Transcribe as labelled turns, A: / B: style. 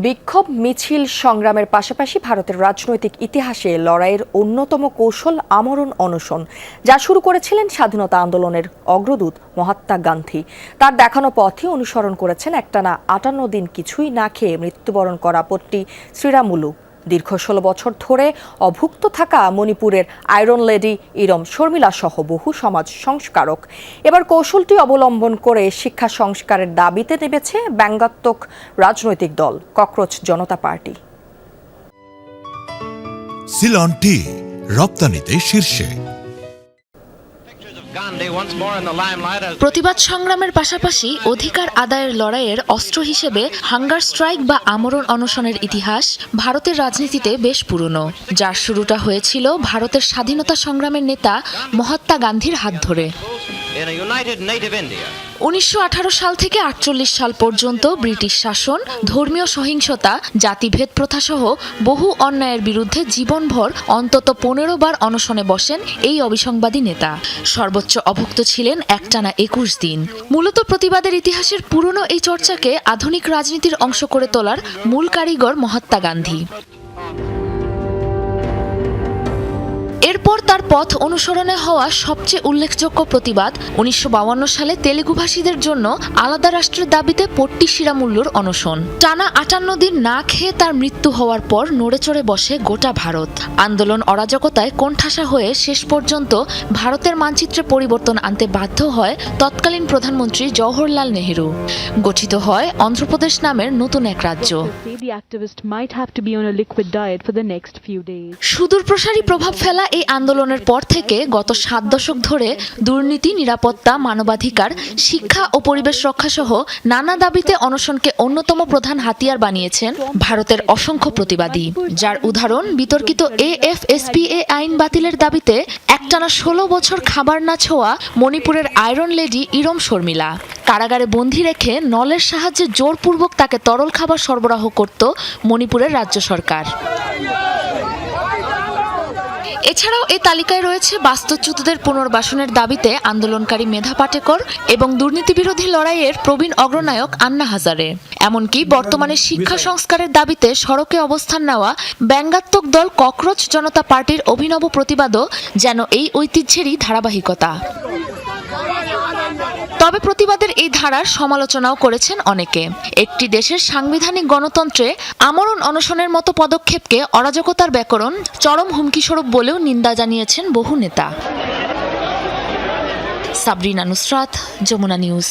A: বিক্ষোভ মিছিল সংগ্রামের পাশাপাশি ভারতের রাজনৈতিক ইতিহাসে লড়াইয়ের অন্যতম কৌশল আমরণ অনশন, যা শুরু করেছিলেন স্বাধীনতা আন্দোলনের অগ্রদূত মহাত্মা গান্ধী। তার দেখানো পথে অনুসরণ করেছেন একটানা ৫৮ দিন কিছুই না খেয়ে মৃত্যুবরণ করা পট্টি শ্রীরামুলু। দীর্ঘ ১৬ বছর ধরে অভুক্ত থাকা মণিপুরের আয়রন লেডি ইরম শর্মিলা সহ বহু সমাজ সংস্কারক এবার কৌশলটি অবলম্বন করে শিক্ষা সংস্কারের দাবিতে নেমেছে ব্যঙ্গাত্মক রাজনৈতিক দল ককরোচ জনতা পার্টি।
B: সিলন টি রপ্তানিতে শীর্ষে।
C: প্রতিবাদ সংগ্রামের পাশাপাশি অধিকার আদায়ের লড়াইয়ের অস্ত্র হিসেবে হাঙ্গার স্ট্রাইক বা আমরণ অনশনের ইতিহাস ভারতের রাজনীতিতে বেশ পুরনো, যার শুরুটা হয়েছিল ভারতের স্বাধীনতা সংগ্রামের নেতা মহাত্মা গান্ধীর হাত ধরে। ১৯১৮ সাল থেকে ৪৮ সাল পর্যন্ত ব্রিটিশ শাসন, ধর্মীয় সহিংসতা, জাতিভেদ প্রথা সহ বহু অন্যায়ের বিরুদ্ধে জীবনভর অন্তত ১৫ বার অনশনে বসেন এই অবিসংবাদী নেতা। সর্বোচ্চ অভুক্ত ছিলেন একটানা ২১ দিন। মূলত প্রতিবাদের ইতিহাসের পুরনো এই চর্চাকে আধুনিক রাজনীতির অংশ করে তোলার মূল কারিগর মহাত্মা গান্ধী। এরপর তার পথ অনুসরণে হওয়া সবচেয়ে উল্লেখযোগ্য প্রতিবাদ ১৯৫২ সালে তেলুগু ভাষীদের জন্য আলাদা রাষ্ট্রের দাবিতে পট্টি শ্রীরামুলুর অনশন। টানা ৫৮ দিন না খেয়ে তার মৃত্যু হওয়ার পর নড়েচড়ে বসে গোটা ভারত। আন্দোলন অরাজকতায় কোণঠাসা হয়ে শেষ পর্যন্ত ভারতের মানচিত্রে পরিবর্তন আনতে বাধ্য হয় তৎকালীন প্রধানমন্ত্রী জওহরলাল নেহেরু। গঠিত হয় অন্ধ্রপ্রদেশ নামের নতুন এক রাজ্য। সুদূরপ্রসারী প্রভাব ফেলা এই আন্দোলনের পর থেকে গত ৭ দশক ধরে দুর্নীতি, নিরাপত্তা, মানবাধিকার, শিক্ষা ও পরিবেশ রক্ষা সহ নানা দাবিতে অনশনকে অন্যতম প্রধান হাতিয়ার বানিয়েছেন ভারতের অসংখ্য প্রতিবাদী, যার উদাহরণ বিতর্কিত AFSPA আইন বাতিলের দাবিতে একটানা ১৬ বছর খাবার না ছোঁয়া মণিপুরের আয়রন লেডি ইরম শর্মিলা। কারাগারে বন্দী রেখে নলের সাহায্যে জোরপূর্বক তাকে তরল খাবার সরবরাহ করত মণিপুরের রাজ্য সরকার। এছাড়াও এই তালিকায় রয়েছে বাস্তুচ্যুতদের পুনর্বাসনের দাবিতে আন্দোলনকারী মেধা পাটেকর এবং দুর্নীতিবিরোধী লড়াইয়ের প্রবীণ অগ্রনায়ক আন্না হাজারে। এমনকি বর্তমানে শিক্ষা সংস্কারের দাবিতে সড়কে অবস্থান নেওয়া ব্যঙ্গাত্মক দল ককরোচ জনতা পার্টির অভিনব প্রতিবাদও যেন এই ঐতিহ্যেরই ধারাবাহিকতা। তবে প্রতিবাদের এই ধারার সমালোচনাও করেছেন অনেকে। একটি দেশের সাংবিধানিক গণতন্ত্রে আমরণ অনশনের মতো পদক্ষেপকে অরাজকতার ব্যাকরণ, চরম হুমকিস্বরূপ বলেও নিন্দা জানিয়েছেন বহু নেতা। সাবরিনা নুসরাত, যমুনা নিউজ।